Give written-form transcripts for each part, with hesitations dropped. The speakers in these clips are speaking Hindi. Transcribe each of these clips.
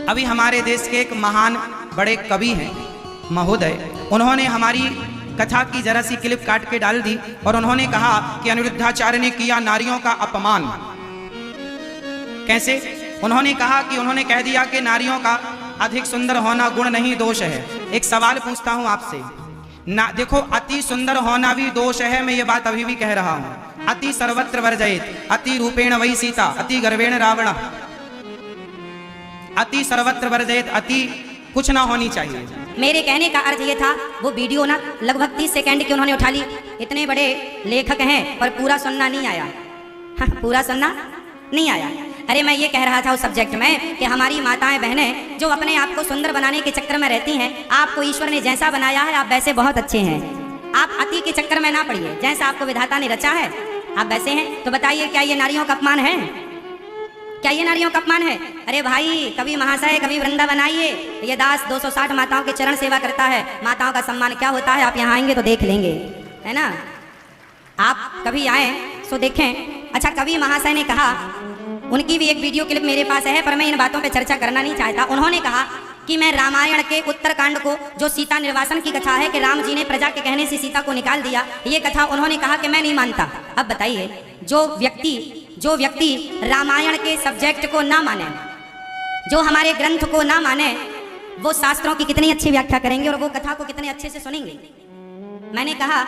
अभी हमारे देश के एक महान बड़े कवि हैं महोदय, उन्होंने हमारी कथा की जरा सी क्लिप काट के डाल दी और उन्होंने कहा कि अनिरुद्धाचार्य ने किया नारियों का अपमान। कैसे? उन्होंने कहा कि उन्होंने कह दिया कि नारियों का अधिक सुंदर होना गुण नहीं दोष है। एक सवाल पूछता हूं आपसे ना, देखो अति सुंदर होना भी दोष है, मैं ये बात अभी भी कह रहा हूं। अति सर्वत्र वर्जयेत, अति रूपेण वही सीता, अति गर्वेण रावण। अति सर्वत्र वर्जयेत, अति कुछ ना होनी चाहिए। मेरे कहने का अर्थ ये था, वो वीडियो ना लगभग 30 सेकंड की उन्होंने उठा ली। इतने बड़े लेखक हैं पर पूरा सुनना नहीं आया। हाँ, पूरा सुनना नहीं आया। अरे मैं ये कह रहा था उस सब्जेक्ट में कि हमारी माताएं बहनें जो अपने आप को सुंदर बनाने के चक्कर में रहती हैं, आपको ईश्वर ने जैसा बनाया है आप वैसे बहुत अच्छे हैं। आप अति के चक्कर में ना पड़िए, जैसा आपको विधाता ने रचा है आप वैसे हैं। तो बताइए क्या ये नारियों का अपमान है? क्या ये नारियों का अपमान है? अरे भाई कवि महाशय, कवि वृंदा बनाइए। ये दास 260 माताओं के चरण सेवा करता है। माताओं का सम्मान क्या होता है आप यहाँ आएंगे तो देख लेंगे, है ना। आप कभी आए तो देखें। अच्छा, कवि महाशय ने कहा, उनकी भी एक वीडियो क्लिप मेरे पास है पर मैं इन बातों पे चर्चा करना नहीं चाहता। उन्होंने कहा कि मैं रामायण के उत्तरकांड को, जो सीता निर्वासन की कथा है कि राम जी ने प्रजा के कहने से सीता को निकाल दिया, ये कथा उन्होंने कहा कि मैं नहीं मानता। अब बताइए, जो व्यक्ति रामायण के सब्जेक्ट को ना माने, जो हमारे ग्रंथ को ना माने, वो शास्त्रों की कितनी अच्छी व्याख्या करेंगे और वो कथा को कितने अच्छे से सुनेंगे। मैंने कहा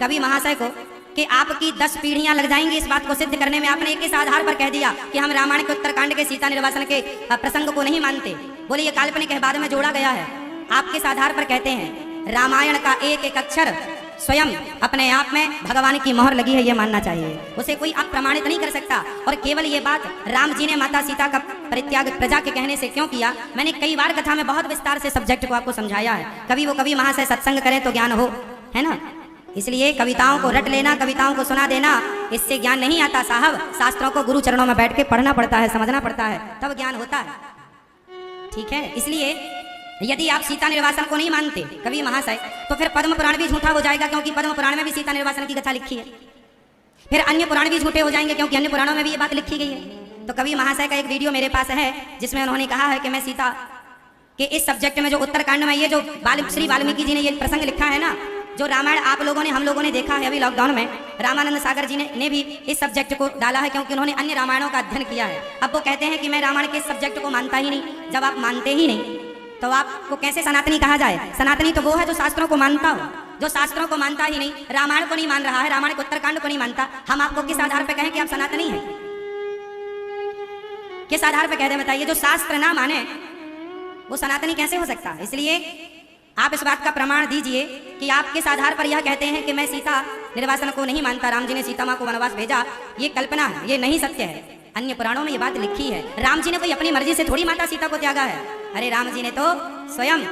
कवि महाशय को कि आपकी 10 पीढ़ियां लग जाएंगी इस बात को सिद्ध करने में। आपने एक इस आधार पर कह दिया कि हम रामायण के उत्तरकांड के सीता निर्वासन के प्रसंग को नहीं मानते। बोले ये काल्पनिक है, बाद में जोड़ा गया है। आप किस आधार पर कहते हैं? रामायण का एक एक अक्षर स्वयं अपने आप में भगवान की मोहर लगी है, ये मानना चाहिए। उसे कोई अप्रमाणित नहीं कर सकता। और केवल ये बात राम जी ने माता सीता का परित्याग प्रजा के कहने से क्यों किया, मैंने कई बार कथा में बहुत विस्तार से सब्जेक्ट को आपको समझाया है। कभी वो कवि महाशय सत्संग करें तो ज्ञान हो, है ना। इसलिए कविताओं को रट लेना, कविताओं को सुना देना, इससे ज्ञान नहीं आता साहब। शास्त्रों को गुरु चरणों में बैठ के पढ़ना पड़ता है, समझना पड़ता है, तब ज्ञान होता है। ठीक है, इसलिए यदि आप सीता निर्वासन को नहीं मानते कवि महाशय, तो फिर पद्म पुराण भी झूठा हो जाएगा, क्योंकि पद्म पुराण में भी सीता निर्वासन की कथा लिखी है। फिर अन्य पुराण भी झूठे हो जाएंगे, क्योंकि अन्य पुराणों में भी ये बात लिखी गई है। तो कवि महाशय का एक वीडियो मेरे पास है जिसमें उन्होंने कहा है कि मैं सीता के इस सब्जेक्ट में, जो उत्तरकांड में ये जो श्री वाल्मीकि जी ने ये प्रसंग लिखा है ना, जो रामायण आप लोगों ने, हम लोगों ने देखा है अभी लॉकडाउन में, रामानंद सागर जी ने भी इस सब्जेक्ट को डाला है, क्योंकि उन्होंने अन्य रामायणों का अध्ययन किया है। अब वो कहते हैं कि मैं रामायण के सब्जेक्ट को मानता ही नहीं। जब आप मानते ही नहीं तो आपको कैसे सनातनी कहा जाए? सनातनी तो वो है जो शास्त्रों को मानता हो। जो शास्त्रों को मानता ही नहीं, रामायण को नहीं मान रहा है, रामायण के उत्तरकांड को नहीं मानता, हम आपको किस आधार पर कहें कि आप सनातनी हैं? किस आधार पर कह दे बताइए? जो शास्त्र ना माने वो सनातनी कैसे हो सकता है? इसलिए आप इस बात का प्रमाण दीजिए कि आप किस आधार पर यह कहते हैं कि मैं सीता निर्वासन को नहीं मानता, राम जी ने सीता माँ को वनवास भेजा। ये कल्पना है, ये नहीं सत्य है। अन्य पुराणों में ये बात लिखी है। राम जी ने कोई अपनी मर्जी से थोड़ी माता सीता को त्यागा है। अरे राम जी ने तो स्वयं,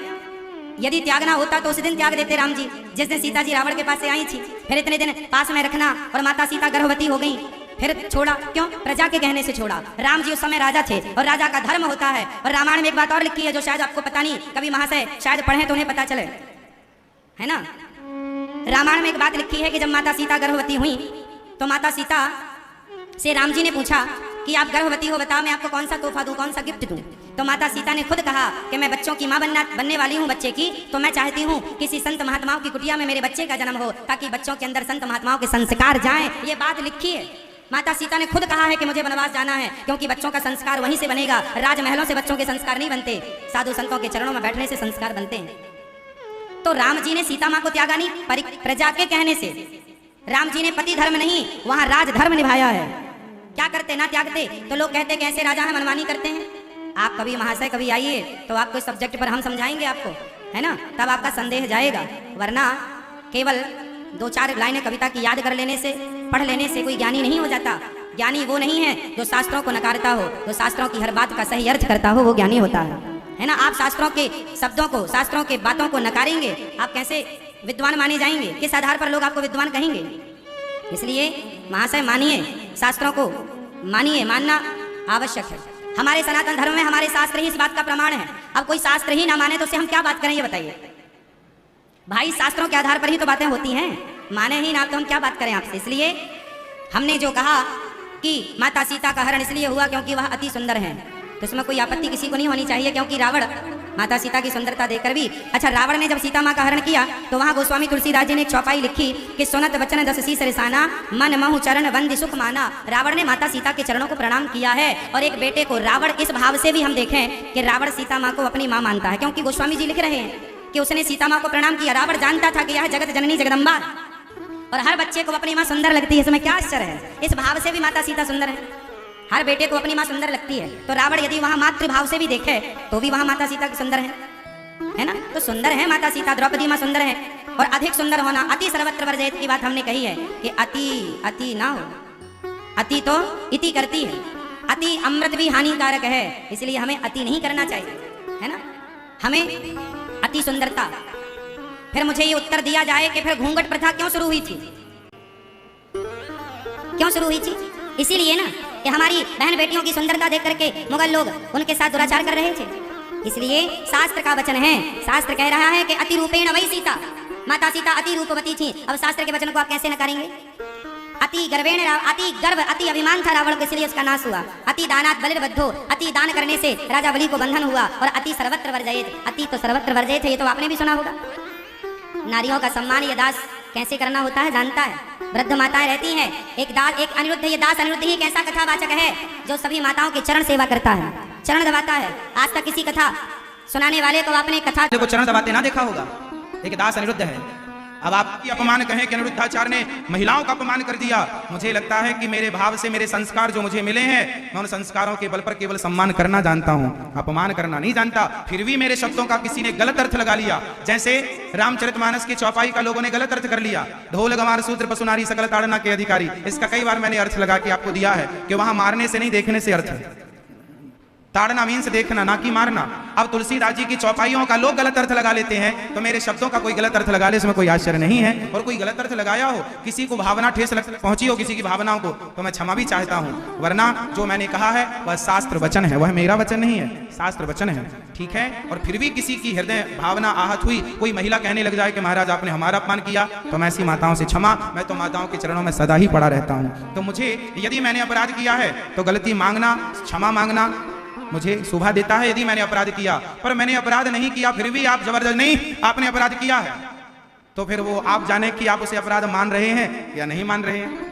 यदि त्यागना होता तो उस दिन त्याग देते राम जी, जिस दिन सीता जी रावण के पास से आई थी। फिर इतने दिन पास में रखना और माता सीता गर्भवती हो गई, फिर छोड़ा क्यों? प्रजा के कहने से छोड़ा। राम जी उस समय राजा थे और राजा का धर्म होता है। और रामायण में एक बात और लिखी है जो शायद आपको पता नहीं, कवि महाशय शायद पढ़े तो उन्हें पता चले, है ना। रामायण में एक बात लिखी है कि जब माता सीता गर्भवती हुई तो माता सीता से राम जी ने पूछा कि आप गर्भवती हो, बताओ मैं आपको कौन सा तोहफा दूं, कौन सा गिफ्ट दूं। तो माता सीता ने खुद कहा कि मैं बच्चों की माँ बनने वाली हूँ बच्चे की, तो मैं चाहती हूँ किसी संत महात्माओं की कुटिया में मेरे बच्चे का जन्म हो, ताकि बच्चों के अंदर संत महात्माओं के संस्कार जाएं। ये बात लिखी है। माता सीता ने खुद कहा है कि मुझे वनवास जाना है, क्योंकि बच्चों का संस्कार वहीं से बनेगा। राजमहलों से बच्चों के संस्कार नहीं बनते, साधु संतों के चरणों में बैठने से संस्कार बनते हैं। तो राम जी ने सीता माँ को त्यागा नहीं, प्रजा के कहने से। राम जी ने पति धर्म नहीं, वहां राज धर्म निभाया है। क्या करते ना त्यागते तो लोग कहते कि ऐसे राजा है, मनमानी करते हैं। आप कभी महाशय कभी आइए तो आपको इस सब्जेक्ट पर हम समझाएंगे आपको, है ना, तब आपका संदेह जाएगा। वरना केवल 2-4 लाइनें कविता की याद कर लेने से, पढ़ लेने से कोई ज्ञानी नहीं हो जाता। ज्ञानी वो नहीं है जो शास्त्रों को नकारता हो, जो शास्त्रों की हर बात का सही अर्थ करता हो, वो ज्ञानी होता है ना। आप शास्त्रों के शब्दों को, शास्त्रों के बातों को नकारेंगे, आप कैसे विद्वान माने जाएंगे? किस आधार पर लोग आपको विद्वान कहेंगे? इसलिए महाशय मानिए, शास्त्रों को मानिए, मानना आवश्यक है। हमारे सनातन धर्म में हमारे शास्त्र ही इस बात का प्रमाण है। अब कोई शास्त्र ही ना माने तो उससे हम क्या बात करें, ये बताइए भाई। शास्त्रों के आधार पर ही तो बातें होती हैं, माने ही ना तो हम क्या बात करें आपसे। इसलिए हमने जो कहा कि माता सीता का हरण इसलिए हुआ क्योंकि वह अति सुंदर हैं, तो इसमें कोई आपत्ति किसी को नहीं होनी चाहिए, क्योंकि रावण माता सीता की सुंदरता देखकर भी, अच्छा रावण ने जब सीता माँ का हरण किया तो वहाँ गोस्वामी तुलसीदास जी ने एक चौपाई लिखी कि सुनत वचन दस शीस रिसाना, मन महु चरण वंदि सुख माना। रावण ने माता सीता के चरणों को प्रणाम किया है। और एक बेटे को रावण, इस भाव से भी हम देखें कि रावण सीता माँ को अपनी माँ मानता है, क्योंकि गोस्वामी जी लिख रहे हैं कि उसने सीता माँ को प्रणाम किया। रावण जानता था कि यह जगत जननी जगदम्बा और हर बच्चे को अपनी माँ सुंदर लगती है, इसमें क्या आश्चर्य है। इस भाव से भी माता सीता सुंदर है, हर बेटे को अपनी माँ सुंदर लगती है। तो रावण यदि वहाँ मातृभाव से भी देखे तो भी वहाँ माता सीता की सुंदर है ना। तो सुंदर है माता सीता, द्रौपदी माँ सुंदर है। और अधिक सुंदर होना, अति सर्वत्र वर्जित की बात हमने कही है कि अति ना हो, अति तो इति करती है, अति अमृत भी हानिकारक है, इसलिए हमें अति नहीं करना चाहिए, है ना। हमें अति सुंदरता। फिर मुझे ये उत्तर दिया जाए कि फिर घूंघट प्रथा क्यों शुरू हुई थी, क्यों शुरू हुई थी? इसीलिए ना कि हमारी बहन बेटियों की सुंदरता देख करके मुगल लोग उनके साथ दुराचार कर रहे थे। इसलिए शास्त्र का वचन है, शास्त्र कह रहा है कि अति रूपेण वही सीता, माता सीता अति रूपवती थी। अब शास्त्र के वचन को आप कैसे नकारेंगे? अति गर्वेण, अति गर्व, अति अभिमान था रावण को, इसलिए उसका नाश हुआ। अति दानात बलिर्बद्धो, अति दान करने से राजा बलि को बंधन हुआ। और अति सर्वत्र वर्जयेत, अति तो सर्वत्र वर्जयेत है, ये तो आपने भी सुना होगा। नारियों का सम्मान ये दास कैसे करना होता है जानता है। वृद्ध माताएं रहती हैं, एक दास एक अनिरुद्ध, ये दास अनिरुद्ध ही एक ऐसा कथावाचक है जो सभी माताओं की चरण सेवा करता है, चरण दबाता है। आज तक किसी कथा सुनाने वाले को आपने कथा को चरण दबाते ना देखा होगा। एक दास अनिरुद्ध है। अब आप अपमान कहें कि अनिरुद्धाचार्य ने महिलाओं का अपमान कर दिया, मुझे लगता है कि मेरे भाव से मेरे संस्कार जो मुझे मिले हैं, मैं उन संस्कारों के बल पर केवल सम्मान करना जानता हूं, अपमान करना नहीं जानता। फिर भी मेरे शब्दों का किसी ने गलत अर्थ लगा लिया, जैसे रामचरितमानस की चौपाई का लोगों ने गलत अर्थ कर लिया। ढोल गमार सूत्र पशुनारी सकल ताड़ना के अधिकारी, इसका कई बार मैंने अर्थ लगा के आपको दिया है कि वहां मारने से नहीं देखने से अर्थ है। ताड़ना मीन्स देखना, ना कि मारना। अब तुलसीदास जी की चौपाइयों का लोग गलत अर्थ लगा लेते हैं, तो मेरे शब्दों का कोई गलत अर्थ लगा ले इसमें कोई आश्चर्य नहीं है। और कोई गलत अर्थ लगाया हो, किसी को भावना ठेस पहुंची हो किसी की भावनाओं को, तो मैं क्षमा भी चाहता हूं। वरना जो मैंने कहा है वह शास्त्र वचन है, वह मेरा वचन नहीं है, शास्त्र वचन है, ठीक है। और फिर भी किसी की हृदय भावना आहत हुई, कोई महिला कहने लग जाए कि महाराज आपने हमारा अपमान किया, तो मैं ऐसी माताओं से क्षमा, मैं तो माताओं के चरणों में सदा ही पड़ा रहता हूं। तो मुझे यदि मैंने अपराध किया है तो गलती मांगना, क्षमा मांगना मुझे शोभा देता है यदि मैंने अपराध किया। पर मैंने अपराध नहीं किया, फिर भी आप जबरदस्त नहीं, आपने अपराध किया है, तो फिर वो आप जाने कि आप उसे अपराध मान रहे हैं या नहीं मान रहे हैं।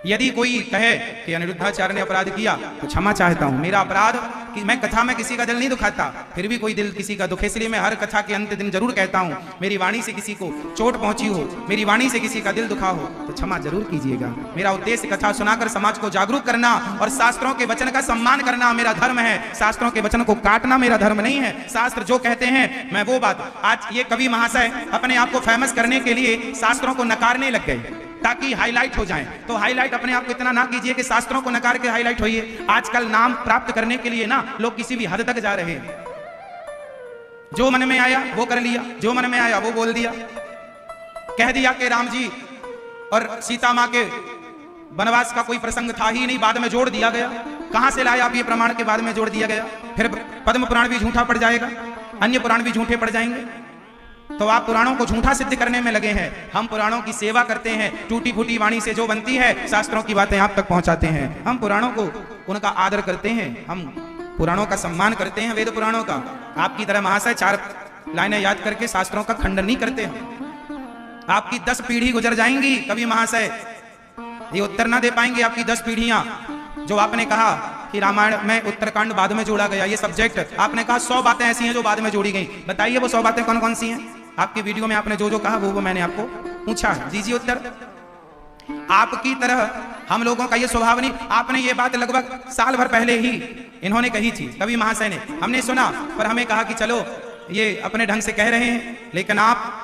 यदि कोई कहे कि अनिरुद्धाचार्य ने अपराध किया तो क्षमा चाहता हूं। मेरा अपराध कि मैं कथा में किसी का दिल नहीं दुखाता, फिर भी कोई दिल किसी का दुखे, इसलिए मैं हर कथा के अंत दिन जरूर कहता हूं, मेरी वाणी से किसी को चोट पहुंची हो, मेरी वाणी से किसी का दिल दुखा हो तो क्षमा जरूर कीजिएगा। मेरा उद्देश्य कथा सुनाकर समाज को जागरूक करना और शास्त्रों के वचन का सम्मान करना मेरा धर्म है। शास्त्रों के वचन को काटना मेरा धर्म नहीं है। शास्त्र जो कहते हैं मैं वो बात, आज ये कवि महाशय अपने आप को फेमस करने के लिए शास्त्रों को नकारने लग गए ताकि हाईलाइट हो जाएं। तो हाईलाइट अपने आप को इतना ना कीजिए कि शास्त्रों को नकार के हाईलाइट होइए। आजकल नाम प्राप्त करने के लिए ना लोग किसी भी हद तक जा रहे हैं। जो मन में आया वो कर लिया, जो मन में आया वो बोल दिया, कह दिया कि राम जी और सीता मां के वनवास का कोई प्रसंग था ही नहीं, बाद में जोड़ दिया गया। कहां से लाया आप ये प्रमाण के बाद में जोड़ दिया गया? फिर पद्म पुराण भी झूठा पड़ जाएगा, अन्य पुराण भी झूठे पड़ जाएंगे। तो आप पुराणों को झूठा सिद्ध करने में लगे हैं। हम पुराणों की सेवा करते हैं, टूटी फूटी वाणी से जो बनती है शास्त्रों की बातें आप तक पहुंचाते हैं। हम पुराणों को उनका आदर करते हैं, हम पुराणों का सम्मान करते हैं, वेद पुराणों का। आपकी तरह महाशय 4 लाइनें याद करके शास्त्रों का खंडन नहीं करते हैं। आपकी 10 पीढ़ी गुजर जाएंगी, कभी महाशय ये उत्तर ना दे पाएंगे। आपकी 10 पीढ़ियां, जो आपने कहा कि रामायण में उत्तरकांड बाद में जोड़ा गया, ये सब्जेक्ट आपने कहा 100 बातें ऐसी हैं जो बाद में जोड़ी गई। बताइए वो 100 बातें कौन कौन सी हैं? आपकी वीडियो में आपने जो जो कहा वो मैंने आपको पूछा, दीजिए उत्तर। आपकी तरह हम लोगों का ये स्वभाव नहीं। आपने ये बात लगभग साल भर पहले ही इन्होंने कही थी, कवि महाशय ने, हमने सुना, पर हमें कहा कि चलो ये अपने ढंग से कह रहे हैं। लेकिन आप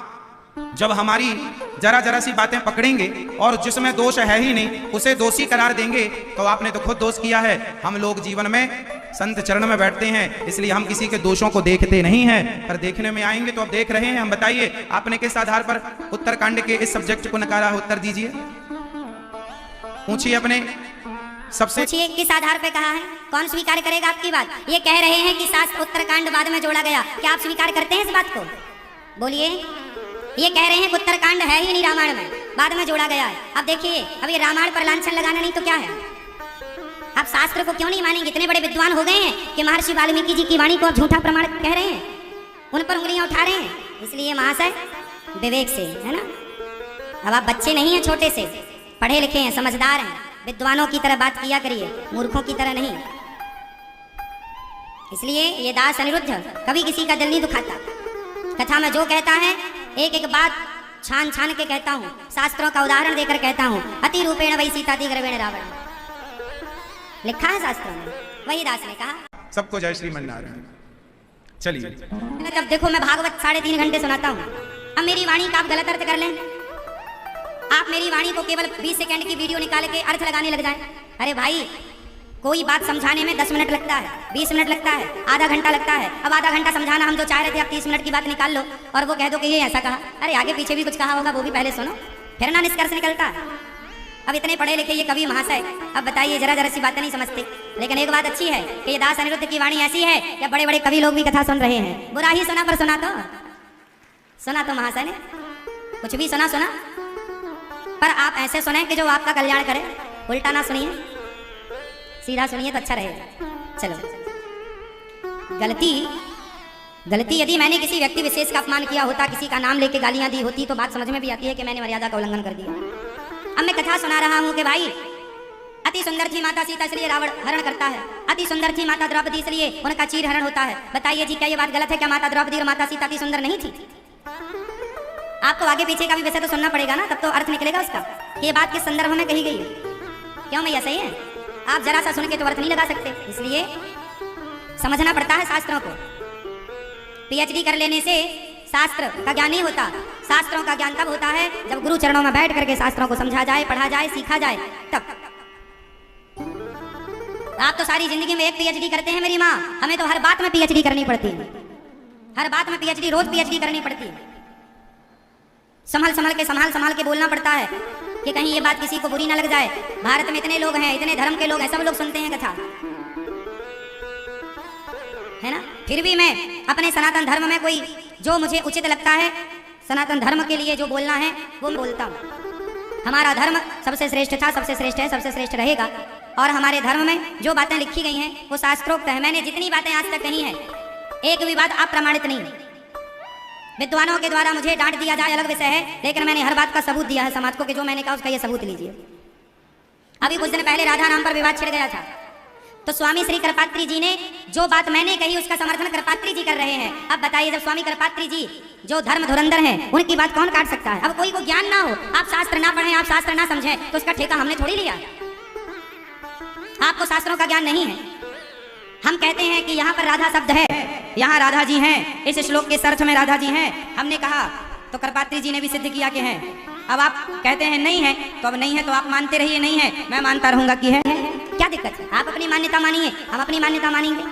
जब हमारी जरा जरा सी बातें पकड़ेंगे और जिसमें दोष है ही नहीं उसे दोषी करार देंगे, तो आपने तो खुद दोष किया है। हम लोग जीवन में संत चरण में बैठते हैं, इसलिए हम किसी के दोषों को देखते नहीं हैं, पर देखने में आएंगे तो अब देख रहे हैं। हम बताइए आपने किस आधार पर उत्तरकांड के इस सब्जेक्ट को नकारा? उत्तर दीजिए, पूछिए अपने सबसे, पूछिए किस आधार पे कहा है? कौन स्वीकार करेगा आपकी बात? ये कह रहे हैं कि शास्त्र उत्तरकांड बाद में जोड़ा गया, क्या आप स्वीकार करते हैं इस बात को? बोलिए। ये कह रहे हैं कि उत्तरकांड है ही नहीं रामायण में, बाद में जोड़ा गया है। अब देखिए, अब ये रामायण पर लांछन लगाना नहीं तो क्या है? आप शास्त्र को क्यों नहीं मानेंगे? इतने बड़े विद्वान हो गए हैं कि महर्षि वाल्मीकि जी की वाणी को आप झूठा प्रमाण कह रहे हैं, उन पर उंगलियां उठा रहे हैं। इसलिए महाशय विवेक से, है ना, अब आप बच्चे नहीं हैं, छोटे से पढ़े लिखे हैं, समझदार हैं, विद्वानों की तरह बात किया करिए, मूर्खों की तरह नहीं। इसलिए ये दास अनिरुद्ध कभी किसी का दिल नहीं दुखाता। कथा में जो कहता है एक एक बात छान छान के कहता हूँ, शास्त्रों का उदाहरण देकर कहता हूँ। अति रूपेण वही सीता थी गर्वेण रावण, लिखा है शास्त्रों में, वही दास ने कहा। सबको जय श्रीमन्नारायण। चलिए, जब देखो मैं भागवत 3.5 घंटे सुनाता हूँ, अब मेरी वाणी का आप गलत अर्थ कर लें, आप मेरी वाणी को केवल 20 सेकंड की वीडियो निकाल के अर्थ लगाने लग जाए। अरे भाई, कोई बात समझाने में 10 मिनट लगता है, 20 मिनट लगता है, आधा घंटा लगता है। अब आधा घंटा समझाना हम जो चाह रहे थे, आप 30 मिनट की बात निकाल लो और वो कह दो कि ये ऐसा कहा। अरे आगे पीछे भी कुछ कहा होगा, वो भी पहले सुनो, फिर ना निष्कर्ष निकलता है। अब इतने पढ़े लिखे ये कवि महाशय, अब बताइए जरा जरा सी बातें नहीं समझते। लेकिन एक बात अच्छी है कि ये दास अनिरुद्ध की वाणी ऐसी है कि बड़े बड़े कवि लोग भी कथा सुन रहे हैं। बुरा ही सुना, पर सुना तो महाशय ने कुछ भी सुना, पर आप ऐसे सुने कि जो आपका कल्याण करे। उल्टा ना सुनिए, सीधा सुनिए तो अच्छा रहेगा। चलो, गलती यदि मैंने किसी व्यक्ति विशेष का अपमान किया होता, किसी का नाम लेके गालियां दी होती, तो बात समझ में भी आती है कि मैंने मर्यादा का उल्लंघन कर दिया। अब मैं कथा सुना रहा हूं कि भाई, अति सुंदर थी माता सीता इसलिए रावण हरण करता है, अति सुंदर थी माता द्रौपदी इसलिए उनका चीर हरण होता है। बताइए जी, क्या ये बात गलत है? क्या माता द्रौपदी और माता सीता अति सुंदर नहीं थी? आपको आगे पीछे का भी वैसे तो सुनना पड़ेगा ना, तब तो अर्थ निकलेगा उसका, ये बात किस संदर्भ में कही गई है। क्यों भैया, सही है? आप जरा सा सुन के तो अर्थ नहीं लगा सकते, इसलिए समझना पड़ता है शास्त्रों को। पीएचडी कर लेने से शास्त्र का ज्ञान नहीं होता। शास्त्रों का ज्ञान तब होता है जब गुरु चरणों में बैठ करके शास्त्रों को समझा जाए, पढ़ा जाए, सीखा जाए, तब। आप तो सारी जिंदगी में एक पीएचडी करते हैं मेरी माँ, हमें तो हर बात में पीएचडी करनी पड़ती है, हर बात में पीएचडी, रोज पीएचडी करनी पड़ती है। संभाल के बोलना पड़ता है कि कहीं ये बात किसी को बुरी ना लग जाए। भारत में इतने लोग हैं, इतने धर्म के लोग हैं, सब लोग सुनते हैं कथा, है ना। फिर भी मैं अपने सनातन धर्म में कोई जो मुझे उचित लगता है, सनातन धर्म के लिए जो बोलना है वो बोलता हूँ। हमारा धर्म सबसे श्रेष्ठ था, सबसे श्रेष्ठ है, सबसे श्रेष्ठ रहेगा। और हमारे धर्म में जो बातें लिखी गई हैं वो शास्त्रोक्त है। मैंने जितनी बातें आज तक कही हैं, एक भी बात अप्रमाणित नहीं। विद्वानों के द्वारा मुझे डांट दिया जाए अलग विषय है, लेकिन मैंने हर बात का सबूत दिया है समाज को कि जो मैंने कहा उसका ये सबूत लीजिए। अभी कुछ दिन पहले राधा नाम पर विवाद छिड़ गया था, तो स्वामी श्री कृपात्री जी ने जो बात मैंने कही उसका समर्थन कृपात्री जी कर रहे हैं। अब बताइए, जब स्वामी कृपात्री जी जो धर्म धुरंधर हैं, उनकी बात कौन काट सकता है? अब कोई को ज्ञान ना हो, आप शास्त्र ना पढ़ें, आप शास्त्र ना समझें, तो उसका ठेका हमने थोड़ी लिया। आपको शास्त्रों का ज्ञान नहीं है। हम कहते हैं कि यहाँ पर राधा शब्द है, यहाँ राधा जी हैं, इस श्लोक के अर्थ में राधा जी हैं, हमने कहा, तो कृपात्री जी ने भी सिद्ध किया कि हैं। अब आप कहते हैं नहीं है, तो अब नहीं है तो आप मानते रहिए नहीं है, मैं मानता रहूंगा कि है। क्या दिक्कत है? आप अपनी मान्यता मानिए, हम अपनी मान्यता मानेंगे,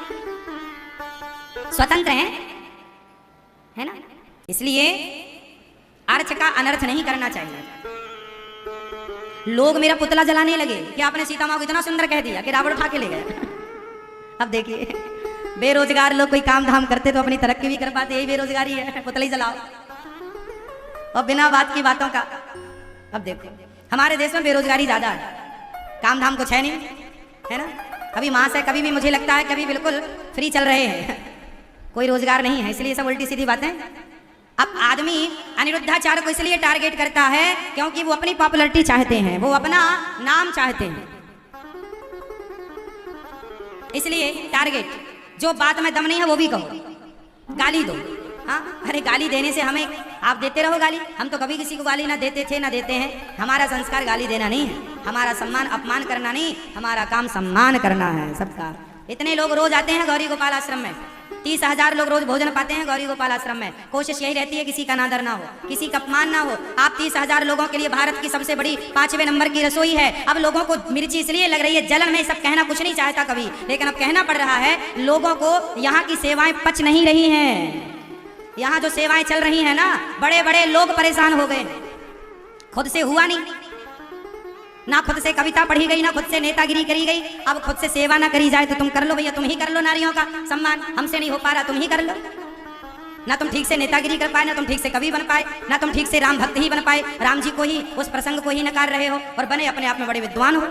स्वतंत्र हैं, है ना। इसलिए अर्थ का अनर्थ नहीं करना चाहिए। लोग मेरा पुतला जलाने लगे कि आपने सीता माँ को इतना सुंदर कह दिया कि रावण उठा के ले गए। अब देखिए, बेरोजगार लोग कोई काम धाम करते तो अपनी तरक्की भी कर पाते, यही बेरोजगारी है, पुतला ही जलाओ और बिना बात की बातों का। अब देखो, हमारे देश में बेरोजगारी ज्यादा है, काम धाम कुछ है नहीं, है ना। अभी मास है, कभी भी मुझे लगता है कभी बिल्कुल फ्री चल रहे हैं, कोई रोजगार नहीं है, इसलिए सब उल्टी सीधी बातें। अब आदमी अनिरुद्धाचार्य को इसलिए टारगेट करता है क्योंकि वो अपनी पॉपुलैरिटी चाहते हैं, वो अपना नाम चाहते हैं, इसलिए टारगेट। जो बात में दम नहीं है वो भी कहो, गाली दो। हाँ, अरे गाली देने से हमें, आप देते रहो गाली, हम तो कभी किसी को गाली ना देते थे ना देते हैं। हमारा संस्कार गाली देना नहीं है, हमारा सम्मान अपमान करना नहीं, हमारा काम सम्मान करना है सबका। इतने लोग रोज आते हैं गौरी गोपाल आश्रम में, 30,000 लोग रोज भोजन पाते हैं गौरी गोपाल आश्रम में। कोशिश यही रहती है किसी का नादर ना हो, किसी का अपमान ना हो। आप 30,000 लोगों के लिए भारत की सबसे बड़ी 5वें नंबर की रसोई है। अब लोगों को मिर्ची इसलिए लग रही है, जलन में सब कहना कुछ नहीं चाहता कभी, लेकिन अब कहना पड़ रहा है। लोगों को यहाँ की सेवाएं पच नहीं रही हैं। यहाँ जो सेवाएं चल रही हैं ना, बड़े बड़े लोग परेशान हो गए, खुद से हुआ नहीं ना, खुद से कविता पढ़ी गई ना, खुद से नेतागिरी करी गई। अब खुद से सेवा ना करी जाए तो तुम कर लो भैया, तुम ही कर लो नारियों का सम्मान, हमसे नहीं हो पा रहा, तुम ही कर लो ना। तुम ठीक से नेतागिरी कर पाए ना, तुम ठीक से कवि बन पाए ना, तुम ठीक से राम भक्त ही बन पाए, राम जी को ही, उस प्रसंग को ही नकार रहे हो और बने अपने आप में बड़े विद्वान हो।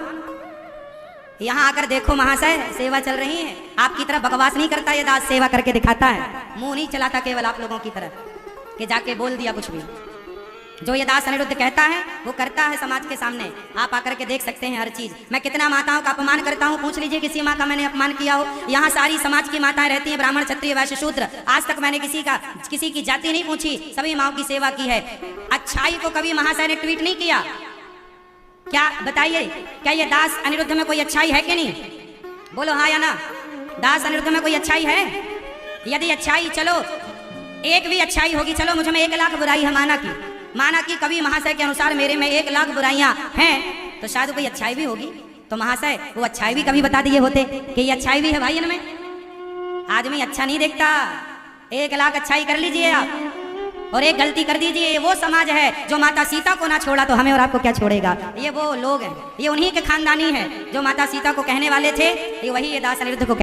यहाँ आकर देखो महाशय, सेवा चल रही है। आपकी तरह बकवास नहीं करता ये दास, सेवा करके दिखाता है, मुंह नहीं चलाता केवल आप लोगों की तरह कि जाके बोल दिया कुछ भी। जो ये दास अनिरुद्ध कहता है वो करता है समाज के सामने। आप आकर के देख सकते हैं हर चीज। मैं कितना माताओं का अपमान करता हूँ, पूछ लीजिए किसी माँ का मैंने अपमान किया हो। यहाँ सारी समाज की माताएं रहती हैं, ब्राह्मण क्षत्रिय वैश्य शूद्र। आज तक मैंने किसी की जाति नहीं पूछी, सभी माओ की सेवा की है। अच्छाई को कभी महाशय ने ट्वीट नहीं किया। क्या बताइए, क्या ये दास अनिरुद्ध में कोई अच्छाई है कि नहीं? बोलो हाँ या ना। दास अनिरुद्ध में कोई अच्छाई है? यदि अच्छाई, चलो एक भी अच्छाई होगी, चलो मुझ में 1 लाख बुराई है, माना कि कवि महाशय के अनुसार मेरे में 1 लाख बुराइयां हैं, तो शायद कोई अच्छाई भी होगी। तो महाशय वो अच्छाई भी कभी बता दिए होते कि ये अच्छाई भी है भाई इनमें। आदमी अच्छा नहीं देखता। 1 लाख अच्छाई कर लीजिए आप और एक गलती कर दीजिए। ये वो समाज है जो माता सीता को ना छोड़ा तो हमें और आपको क्या छोड़ेगा। ये वो लोग हैं, ये उन्हीं के खानदानी है जो माता सीता को कहने वाले थे, ये वही ये दास अनिरुद्ध को